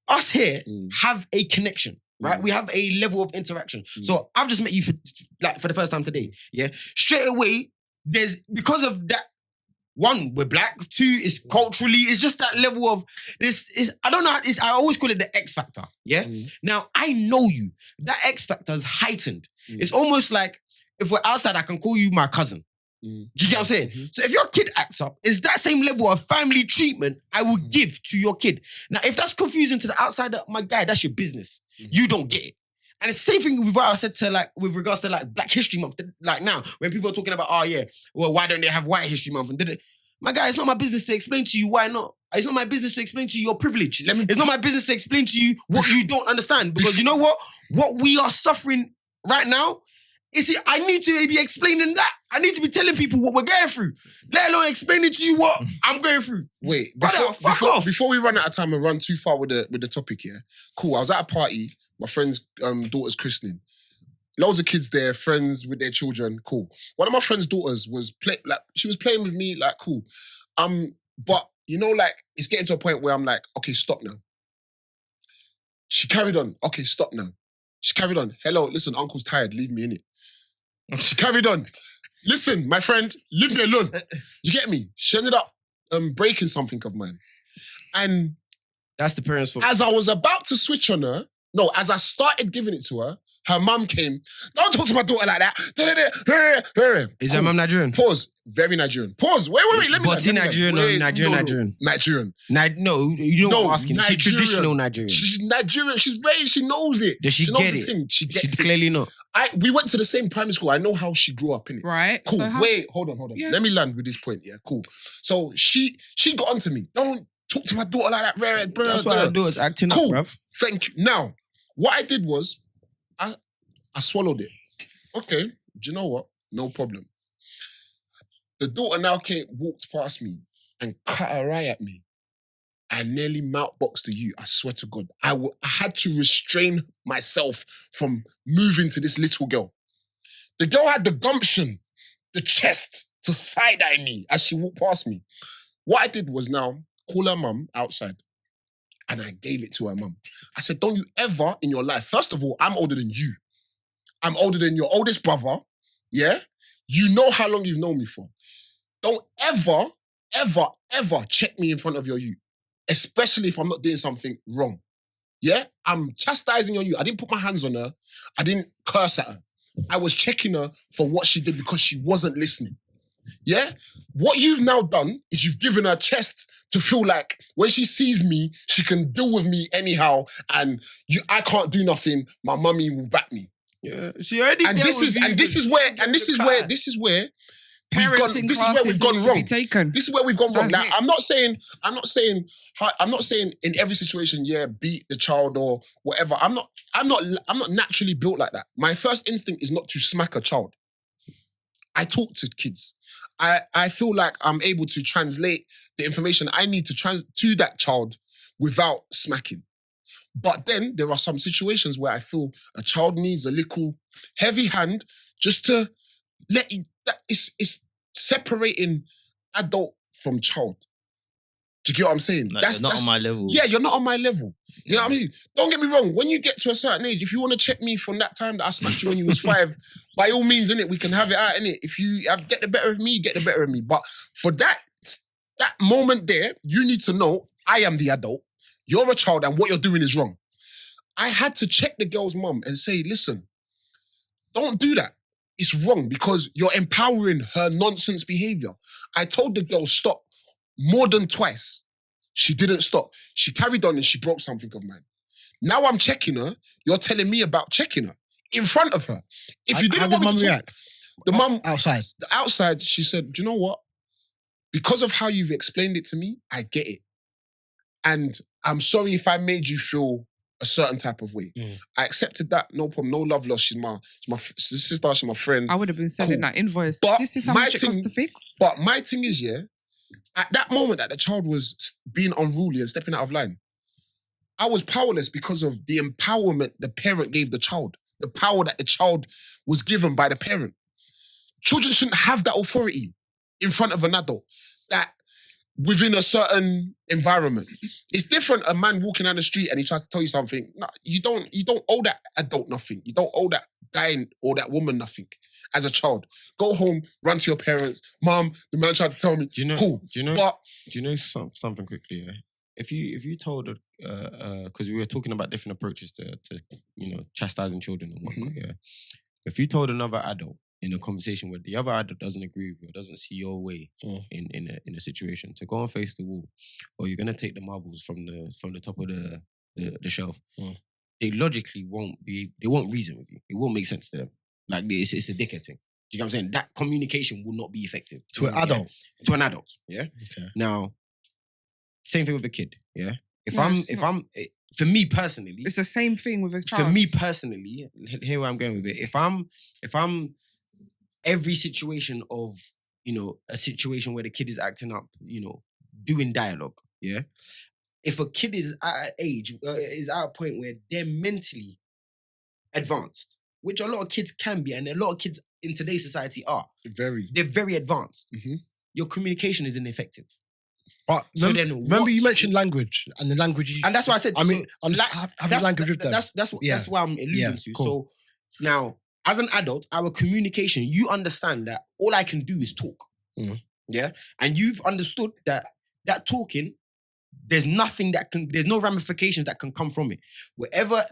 Speaker 5: Us here, have a connection, right? We have a level of interaction. So I've just met you for the first time today, yeah? Straight away, because of that, one, we're black. Two, it's culturally, it's just that level of I don't know, I always call it the X factor, yeah? Now, I know you. That X factor is heightened. It's almost like, if we're outside, I can call you my cousin. Do you get what I'm saying? So if your kid acts up, it's that same level of family treatment I will give to your kid. Now, if that's confusing to the outsider, my guy, that's your business. You don't get it. And it's the same thing with what I said with regards to Black History Month. Like now, when people are talking about, why don't they have White History Month? My guy, it's not my business to explain to you why not. It's not my business to explain to you your privilege. It's not my business to explain to you what you don't understand. Because you know what? What we are suffering right now, I need to be explaining that. I need to be telling people what we're going through. Let alone explaining to you what I'm going through.
Speaker 3: Wait,
Speaker 5: Brother, fuck off.
Speaker 3: Before we run out of time and run too far with the topic, yeah? Cool, I was at a party, my friend's daughter's christening. Loads of kids there, friends with their children, cool. One of my friend's daughters was she was playing with me, like, cool. But, you know, like, it's getting to a point where I'm like, okay, stop now. She carried on, okay, stop now. She carried on, hello, listen, uncle's tired, leave me in it. She carried on. Listen, my friend, leave me alone. You get me? She ended up breaking something of mine. And
Speaker 5: that's the parents' fault.
Speaker 3: As I was about to switch on her, as I started giving it to her mum came, don't talk to my daughter like that.
Speaker 5: Is her mum Nigerian?
Speaker 3: Pause. Very Nigerian. Pause. Wait. Let me
Speaker 5: But Nigerian or Nigerian?
Speaker 3: Nigerian.
Speaker 5: No, you know what I'm asking.
Speaker 3: Nigerian.
Speaker 5: She's traditional Nigerian.
Speaker 3: She's Nigerian. She's raised. She knows it.
Speaker 5: Does she
Speaker 3: knows
Speaker 5: get
Speaker 3: the
Speaker 5: it?
Speaker 3: thing. She gets it.
Speaker 5: Clearly not.
Speaker 3: We went to the same primary school. I know how she grew up in it.
Speaker 1: Right.
Speaker 3: Cool.
Speaker 1: So
Speaker 3: Wait, hold on. Yeah. Let me land with this point. Yeah, cool. So she got onto me. Don't talk to my daughter like that.
Speaker 5: That's what I do. It's acting
Speaker 3: cool.
Speaker 5: up, bruv.
Speaker 3: Thank you. Now, what I did was, I swallowed it. Okay, do you know what? No problem. The daughter now walked past me and cut her eye at me. I nearly mouthboxed to you. I swear to God. I had to restrain myself from moving to this little girl. The girl had the gumption, the chest to side-eye me as she walked past me. What I did was now call her mum outside and I gave it to her mum. I said, don't you ever in your life, first of all, I'm older than you. I'm older than your oldest brother, yeah? You know how long you've known me for. Don't ever, ever, ever check me in front of your youth, especially if I'm not doing something wrong, yeah? I'm chastising your youth. I didn't put my hands on her. I didn't curse at her. I was checking her for what she did because she wasn't listening, yeah? What you've now done is you've given her chest to feel like when she sees me, she can deal with me anyhow and I can't do nothing, my mummy will back me.
Speaker 5: Yeah, she already.
Speaker 3: This is where
Speaker 1: parenting classes
Speaker 3: we've gone
Speaker 1: needs
Speaker 3: wrong.
Speaker 1: To be taken.
Speaker 3: This is where we've gone wrong.
Speaker 1: That's
Speaker 3: Now, I'm not saying in every situation, yeah, beat the child or whatever. I'm not naturally built like that. My first instinct is not to smack a child. I talk to kids. I feel like I'm able to translate the information I need to that child without smacking. But then there are some situations where I feel a child needs a little heavy hand just to let you. It's separating adult from child. Do you get what I'm saying?
Speaker 6: Like, that's not on my level.
Speaker 3: Yeah, you're not on my level. You know what I mean? Don't get me wrong. When you get to a certain age, if you want to check me from that time that I smacked you when you was 5, by all means, innit, we can have it out, innit? If you get the better of me, get the better of me. But for that moment there, you need to know I am the adult. You're a child and what you're doing is wrong. I had to check the girl's mum and say, listen, don't do that. It's wrong because you're empowering her nonsense behavior. I told the girl, stop more than twice. She didn't stop. She carried on and she broke something of mine. Now I'm checking her. You're telling me about checking her in front of her. If you didn't want
Speaker 4: mum
Speaker 3: me to
Speaker 4: react?
Speaker 3: the mum
Speaker 4: Outside.
Speaker 3: Outside, she said, do you know what? Because of how you've explained it to me, I get it. And I'm sorry if I made you feel a certain type of way. I accepted that, no problem, no love lost. She's my sister, she's my friend.
Speaker 1: I would have been sending that invoice.
Speaker 3: But
Speaker 1: this is how much it costs to fix.
Speaker 3: But my thing is, yeah, at that moment that the child was being unruly and stepping out of line, I was powerless because of the empowerment the parent gave the child, the power that the child was given by the parent. Children shouldn't have that authority in front of an adult, that within a certain environment. It's different a man walking down the street and he tries to tell you something. No, you don't owe that adult nothing. You don't owe that guy or that woman nothing as a child. Go home, run to your parents. Mom, the man tried to tell me.
Speaker 5: Do you know?
Speaker 3: Cool.
Speaker 5: Do you know?
Speaker 3: But
Speaker 5: do you know something quickly? Yeah? If you told because we were talking about different approaches to chastising children and whatnot. Yeah. If you told another adult in a conversation where the other adult doesn't agree with you or doesn't see your way in a situation, to go and face the wall, or you're gonna take the marbles from the top of the shelf, they logically won't reason with you. It won't make sense to them. Like it's a dickhead thing. Do you know what I'm saying? That communication will not be effective
Speaker 4: To an adult.
Speaker 5: To an adult. Yeah.
Speaker 4: Okay.
Speaker 5: Now, same thing with a kid. Yeah. If
Speaker 1: No,
Speaker 5: I'm
Speaker 1: it's not.
Speaker 5: for me personally,
Speaker 1: It's the same thing with a child.
Speaker 5: for me personally, here where I'm going with it. If I'm every situation of, you know, a situation where the kid is acting up, you know, doing dialogue, yeah. If a kid is at an age, is at a point where they're mentally advanced, which a lot of kids can be, and a lot of kids in today's society are. They're very advanced. Your communication is ineffective.
Speaker 4: But
Speaker 5: So
Speaker 4: remember,
Speaker 5: then
Speaker 4: remember you
Speaker 5: what-
Speaker 4: mentioned language and the language.
Speaker 5: And that's why I said.
Speaker 4: I mean,
Speaker 5: so,
Speaker 4: I'm just having language with them.
Speaker 5: That's
Speaker 4: Yeah.
Speaker 5: what I'm alluding
Speaker 4: Yeah,
Speaker 5: to.
Speaker 4: cool.
Speaker 5: So now, as an adult, our communication, you understand that all I can do is talk. Yeah, and you've understood that talking, there's no ramifications that can come from it. Whatever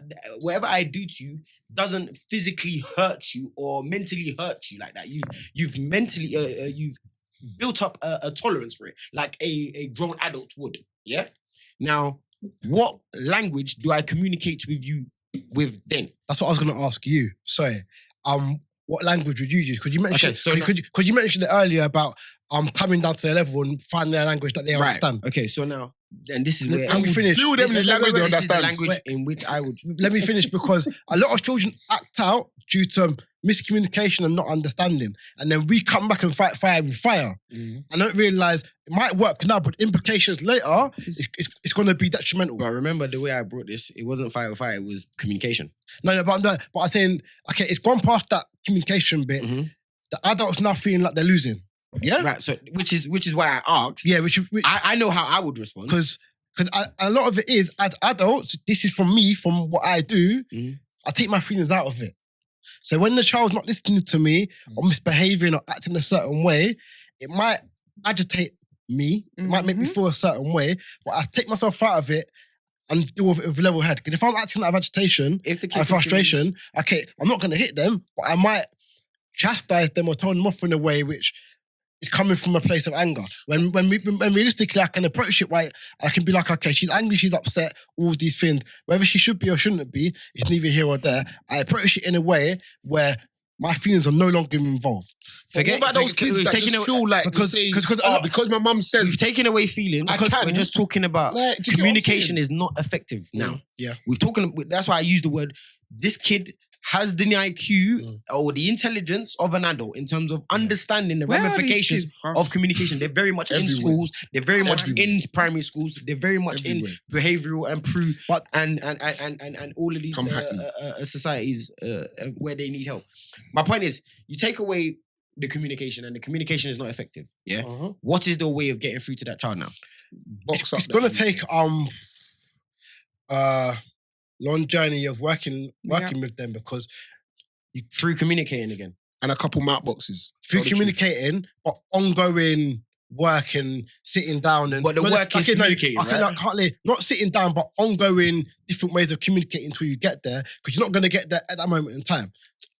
Speaker 5: I do to you doesn't physically hurt you or mentally hurt you like that. You've mentally you've built up a tolerance for it, like a grown adult would. Yeah. Now, what language do I communicate with you with then?
Speaker 4: That's what I was going to ask you. Sorry. What language would you use? Could you mention?
Speaker 5: Okay, so
Speaker 4: could you mention it earlier about coming down to their level and finding their language that they understand?
Speaker 5: Okay, so now, and this is where
Speaker 4: Let me finish.
Speaker 3: Deal with them in the language they
Speaker 5: this is the
Speaker 3: understand.
Speaker 5: language in which I would.
Speaker 4: Let me finish, because a lot of children act out due to miscommunication and not understanding, and then we come back and fight fire with fire. I don't realise it might work now, but implications later, it's going to be detrimental.
Speaker 5: But remember the way I brought this, it wasn't fire with fire, it was communication.
Speaker 4: But I'm saying, okay, it's gone past that communication bit. The adults now feeling like they're losing. Yeah,
Speaker 5: Right, so which is why I asked.
Speaker 4: yeah, which
Speaker 5: I know how I would respond.
Speaker 4: because a lot of it is, as adults, this is from me, from what I do, I take my feelings out of it. So when the child's not listening to me or misbehaving or acting a certain way, it might agitate me, it might make me feel a certain way, but I take myself out of it and deal with it with a level head. Because if I'm acting out of agitation
Speaker 5: If the kid
Speaker 4: and frustration, okay, I'm not going to hit them, but I might chastise them or tone them off in a way which is coming from a place of anger. When realistically I can approach it right, I can be like, okay, she's angry, she's upset, all of these things. Whether she should be or shouldn't be, it's neither here or there. I approach it in a way where my feelings are no longer involved.
Speaker 3: What about those kids that just feel like because my mum says
Speaker 5: we've taken away feelings. We're just talking about
Speaker 3: Like, do you get what I'm
Speaker 5: communication
Speaker 3: saying?
Speaker 5: is not effective now.
Speaker 4: Yeah.
Speaker 5: That's why I use the word, this kid has the IQ or the intelligence of an adult in terms of understanding the
Speaker 1: Where are these
Speaker 5: ramifications
Speaker 1: kids, bruv?
Speaker 5: of communication. They're very much in
Speaker 3: Everywhere.
Speaker 5: schools. They're very much
Speaker 3: Everywhere.
Speaker 5: in primary schools. They're very much
Speaker 3: Everywhere.
Speaker 5: in behavioural and
Speaker 4: But-
Speaker 5: and all of these
Speaker 3: Come happy.
Speaker 5: societies where they need help. My point is, you take away the communication and the communication is not effective. Yeah. What is the way of getting through to that child now?
Speaker 3: box up
Speaker 4: It's
Speaker 3: that
Speaker 4: going to
Speaker 3: communication.
Speaker 4: take long journey of working with them, because
Speaker 5: Through communicating again.
Speaker 3: and a couple mouth boxes.
Speaker 4: through
Speaker 3: Tell the truth.
Speaker 4: communicating, but ongoing work and sitting down and
Speaker 5: But the work is communicating, right?
Speaker 4: Not sitting down, but ongoing different ways of communicating until you get there, because you're not going to get there at that moment in time.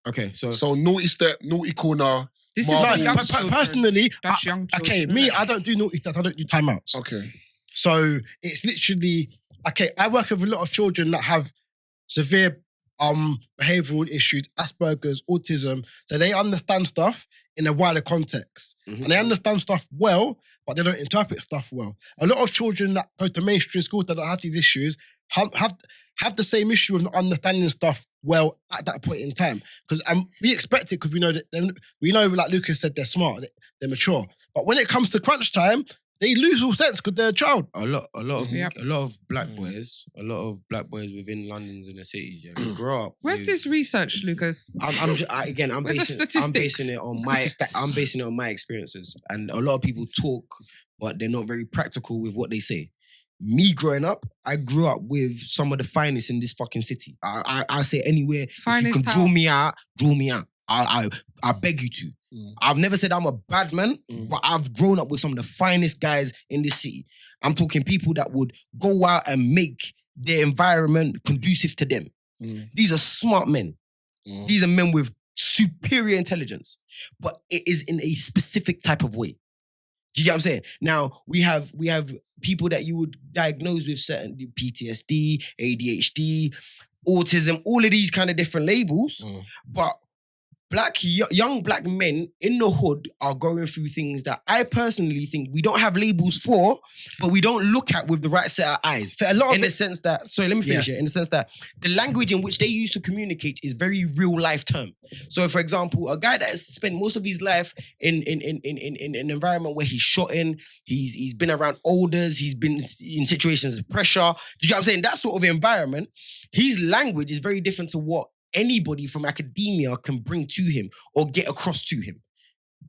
Speaker 5: Okay, so
Speaker 3: So naughty step, naughty corner.
Speaker 1: This is
Speaker 3: Marvel.
Speaker 1: like young
Speaker 4: Per-
Speaker 1: children.
Speaker 4: personally,
Speaker 1: That's young
Speaker 4: okay,
Speaker 1: children,
Speaker 4: me,
Speaker 1: isn't it?
Speaker 4: I don't do naughty stuff. I don't do timeouts.
Speaker 3: Okay.
Speaker 4: So it's literally, okay, I work with a lot of children that have severe behavioural issues, Asperger's, autism. So they understand stuff in a wider context. And they understand stuff well, but they don't interpret stuff well. A lot of children that go to mainstream schools that don't have these issues have the same issue of not understanding stuff well at that point in time. Because we expect it, because we know, like Lucas said, they're smart, they're mature. But when it comes to crunch time, they lose all sense because they're a child.
Speaker 5: a lot of
Speaker 1: Yep.
Speaker 5: black boys within London's inner cities, yeah, grow up.
Speaker 1: Where's
Speaker 5: with-
Speaker 1: this research, Lucas?
Speaker 5: I'm
Speaker 1: Where's the
Speaker 5: basing it on my experiences, and a lot of people talk, but they're not very practical with what they say. Me growing up, I grew up with some of the finest in this fucking city. I say anywhere, if you
Speaker 1: Finest
Speaker 5: can
Speaker 1: how?
Speaker 5: draw me out. I beg you to. I've never said I'm a bad man, but I've grown up with some of the finest guys in this city. I'm talking people that would go out and make their environment conducive to them. These are smart men. These are men with superior intelligence, but it is in a specific type of way. Do you get what I'm saying? Now, we have people that you would diagnose with certain PTSD, ADHD, autism, all of these kind of different labels, but young black men in the hood are going through things that I personally think we don't have labels for, but we don't look at with the right set of eyes.
Speaker 4: For a lot of
Speaker 5: in the sense that, sorry, let me finish it. In the sense that the language in which they use to communicate is very real life term. So, for example, a guy that has spent most of his life in an environment where he's shot in, he's been around elders, he's been in situations of pressure. Do you get what I'm saying? That sort of environment, his language is very different to what anybody from academia can bring to him or get across to him.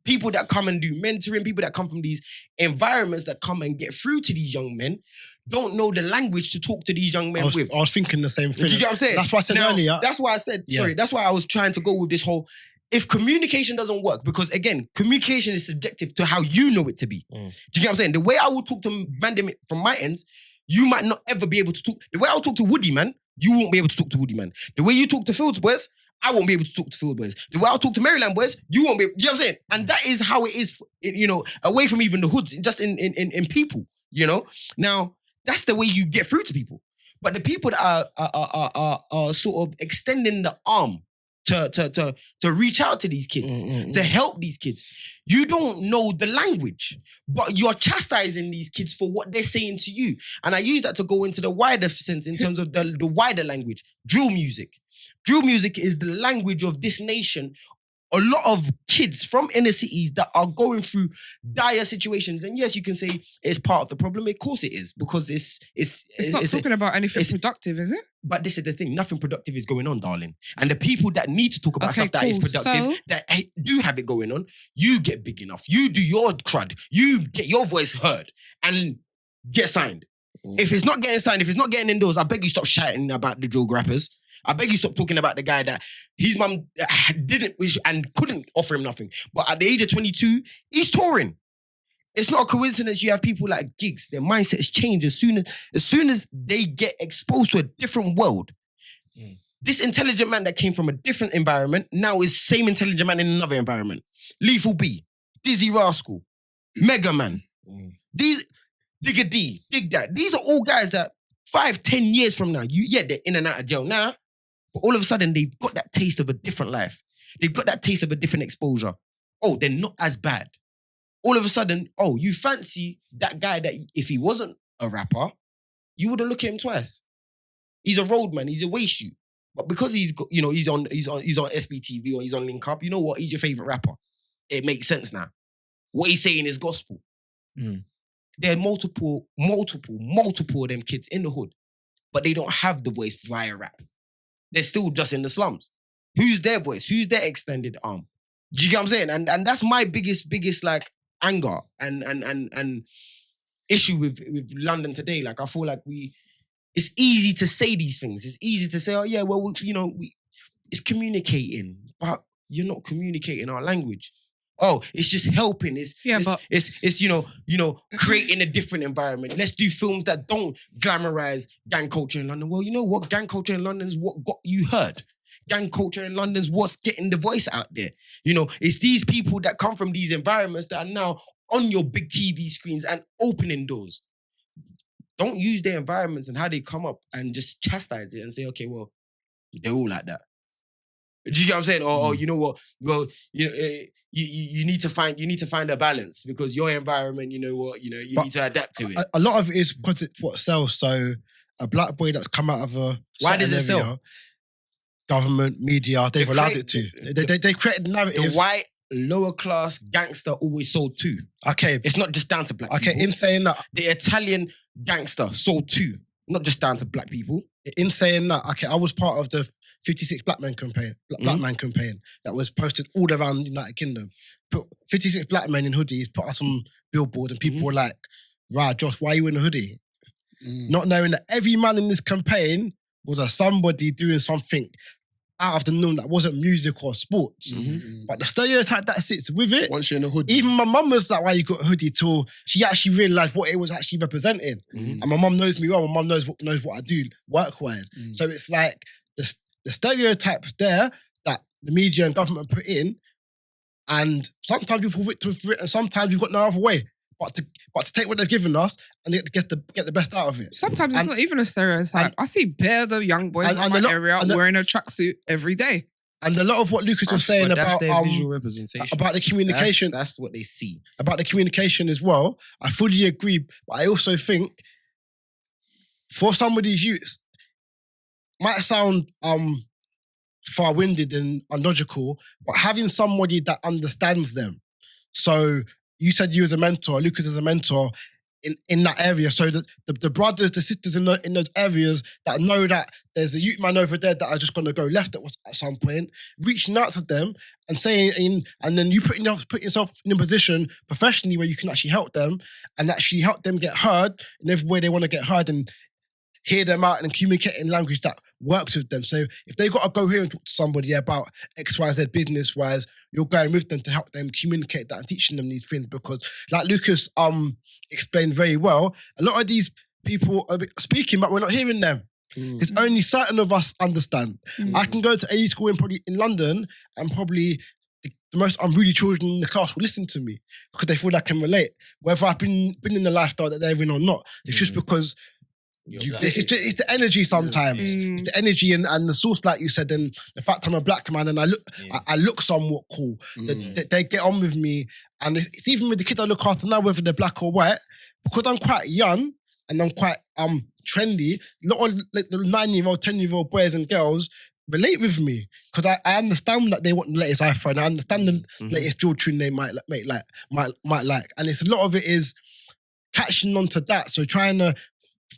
Speaker 5: People that come and do mentoring, people that come from these environments that come and get through to these young men don't know the language to talk to these young men with.
Speaker 4: I was thinking the same thing.
Speaker 5: Do you get what I'm saying?
Speaker 4: That's what I said earlier.
Speaker 5: That's why I said, that's why I was trying to go with this whole, if communication doesn't work, because again, communication is subjective to how you know it to be. Do you get what I'm saying? The way I will talk to Mandy from my ends, you might not ever be able to talk. The way I'll talk to Woody, man, you won't be able to talk to Woody, man. The way you talk to Fields boys, I won't be able to talk to Field boys. The way I'll talk to Maryland boys, you won't be able, you know what I'm saying? And that is how it is, you know, away from even the hoods, just in people, you know? Now, that's the way you get through to people. But the people that are sort of extending the arm to reach out to these kids, to help these kids, you don't know the language, but you're chastising these kids for what they're saying to you. And I use that to go into the wider sense in terms of the wider language. Drill music. Drill music is the language of this nation. A lot of kids from inner cities that are going through dire situations. And yes, you can say it's part of the problem. Of course it is, because it's
Speaker 1: not talking about anything productive, is it?
Speaker 5: But this is the thing, nothing productive is going on, darling. And the people that need to talk about stuff that is productive, that do have it going on, you get big enough. You do your crud. You get your voice heard and get signed. If it's not getting signed, if it's not getting indoors, I beg you stop shouting about the drill rappers. I beg you stop talking about the guy that his mum didn't wish and couldn't offer him nothing. But at the age of 22, he's touring. It's not a coincidence you have people like Giggs. Their mindsets change as soon as they get exposed to a different world. This intelligent man that came from a different environment now is same intelligent man in another environment. Lethal B, Dizzy Rascal, Mega Man. These Digga D, Dig That. These are all guys that 5-10 years from now, they're in and out of jail now. But all of a sudden, they've got that taste of a different life. They've got that taste of a different exposure. Oh, they're not as bad. All of a sudden, oh, you fancy that guy that if he wasn't a rapper, you wouldn't look at him twice. He's a roadman. He's a waste shoot. But because he's got, you know, he's on SBTV or he's on Link Up, you know what? He's your favorite rapper. It makes sense now. What he's saying is gospel. There are multiple of them kids in the hood, but they don't have the voice via rap. They're still just in the slums. Who's their voice? Who's their extended arm? Do you get what I'm saying? And that's my biggest like anger and issue with London today. Like I feel like it's easy to say these things. It's easy to say, oh yeah, well, it's communicating, but you're not communicating our language. Oh, it's just helping. It's creating a different environment. Let's do films that don't glamorize gang culture in London. Well, you know what? Gang culture in London is what got you heard. Gang culture in London is what's getting the voice out there. You know, it's these people that come from these environments that are now on your big TV screens and opening doors. Don't use their environments and how they come up and just chastise it and say, okay, well, they're all like that. Do you get what I'm saying? Or you know what? Well, you need to find a balance because your environment, you know what, you need to adapt to it.
Speaker 4: A lot of it is because it's what sells. So a black boy that's come out of a
Speaker 5: why does it
Speaker 4: area,
Speaker 5: sell?
Speaker 4: Government, media, they've allowed it to. They created the narrative.
Speaker 5: The white lower class gangster always sold too.
Speaker 4: Okay,
Speaker 5: it's not just down to black people.
Speaker 4: Okay, in saying that,
Speaker 5: the Italian gangster sold too, not just down to black people.
Speaker 4: In saying that, okay, I was part of the 56 Black Man campaign, Black Man campaign that was posted all around the United Kingdom. Put 56 black men in hoodies, put us on billboard, and people were like, "Right, Josh, why are you in a hoodie?" Not knowing that every man in this campaign was somebody doing something out of the norm that wasn't music or sports. But the stereotype that sits with it,
Speaker 3: once you're in a hoodie,
Speaker 4: even my mum was like, "Why you got a hoodie?" Till she actually realised what it was actually representing. And my mum knows me well. My mum knows what I do work-wise. So it's like the stereotypes there that the media and government put in, and sometimes we fall victim for it, and sometimes we've got no other way but to take what they've given us and get the best out of it.
Speaker 1: Sometimes it's not even a stereotype. I see bare the young boys in my area wearing a tracksuit every day.
Speaker 4: And a lot of what Lucas was saying
Speaker 5: But that's
Speaker 4: about
Speaker 5: their visual representation.
Speaker 4: about the communication,
Speaker 5: That's what they see.
Speaker 4: about the communication as well, I fully agree. But I also think for some of these youths, might sound far-winded and unlogical, but having somebody that understands them. So you said you as a mentor, Lucas as a mentor in that area. So the brothers, the sisters in those areas that know that there's a youth man over there that are just going to go left at some point, reaching out to them and saying, and then you put yourself in a position professionally where you can actually help them and actually help them get heard in every way they want to get heard and hear them out and communicate in language that works with them. So if they got to go here and talk to somebody about XYZ business-wise, you're going with them to help them communicate that and teaching them these things, because like Lucas explained very well, a lot of these people are speaking, but we're not hearing them. It's only certain of us understand. I can go to any school in London and probably the most unruly children in the class will listen to me because they feel they can relate. Whether I've been in the lifestyle that they're in or not, it's just because it's the energy sometimes. It's the energy and the source, like you said, and the fact I'm a black man and I look somewhat cool. They get on with me. And it's even with the kids I look after now, whether they're black or white, because I'm quite young and I'm quite trendy, a lot of the 9-year-old, 10-year-old boys and girls relate with me because I understand that they want the latest iPhone. I understand the latest Jordan they might like. And it's a lot of it is catching on to that. So trying to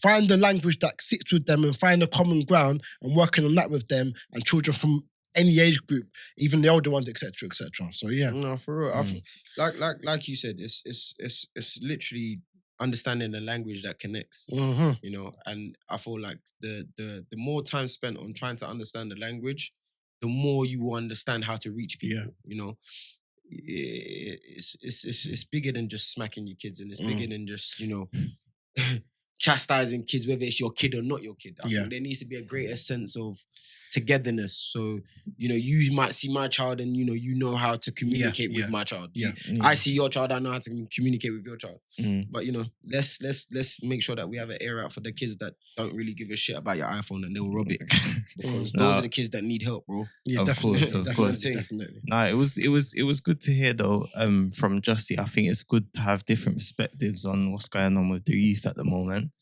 Speaker 4: find the language that sits with them and find a common ground and working on that with them and children from any age group, even the older ones, etc., etc. So yeah,
Speaker 5: no, for real. I feel, like you said, it's literally understanding the language that connects. You know, and I feel like the more time spent on trying to understand the language, the more you will understand how to reach people. You know, it's bigger than just smacking your kids, and it's bigger than just chastising kids, whether it's your kid or not your kid. I think there needs to be a greater sense of togetherness. So, you might see my child and, you know how to communicate with my child. I see your child, I know how to communicate with your child. But, let's make sure that we have an air out for the kids that don't really give a shit about your iPhone and they'll rob it. Because those are the kids that need help, bro.
Speaker 4: Yeah,
Speaker 6: of course.
Speaker 4: Definitely.
Speaker 6: No, it was good to hear though, from Justy. I think it's good to have different perspectives on what's going on with the youth at the moment.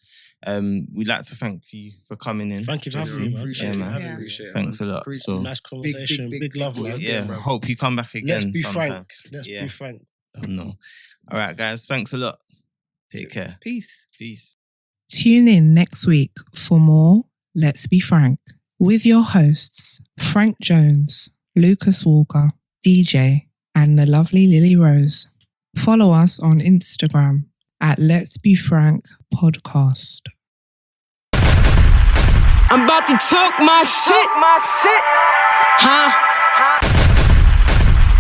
Speaker 6: We'd like to thank you for coming in.
Speaker 4: Thank you for having me, man.
Speaker 5: Appreciate it.
Speaker 3: Appreciate it.
Speaker 6: Thanks a lot. So
Speaker 4: Nice conversation. Big love, man.
Speaker 6: yeah, hope you come back again.
Speaker 4: Let's be
Speaker 6: sometime.
Speaker 4: frank. Let's be frank.
Speaker 6: Oh no. All right, guys. Thanks a lot. Take care.
Speaker 1: Peace. Tune in next week for more Let's Be Frank with your hosts, Frank Jones, Lucas Walker, DJ, and the lovely Lily Rose. Follow us on Instagram at Let's Be Frank Podcast.
Speaker 2: I'm about to talk my shit. Huh?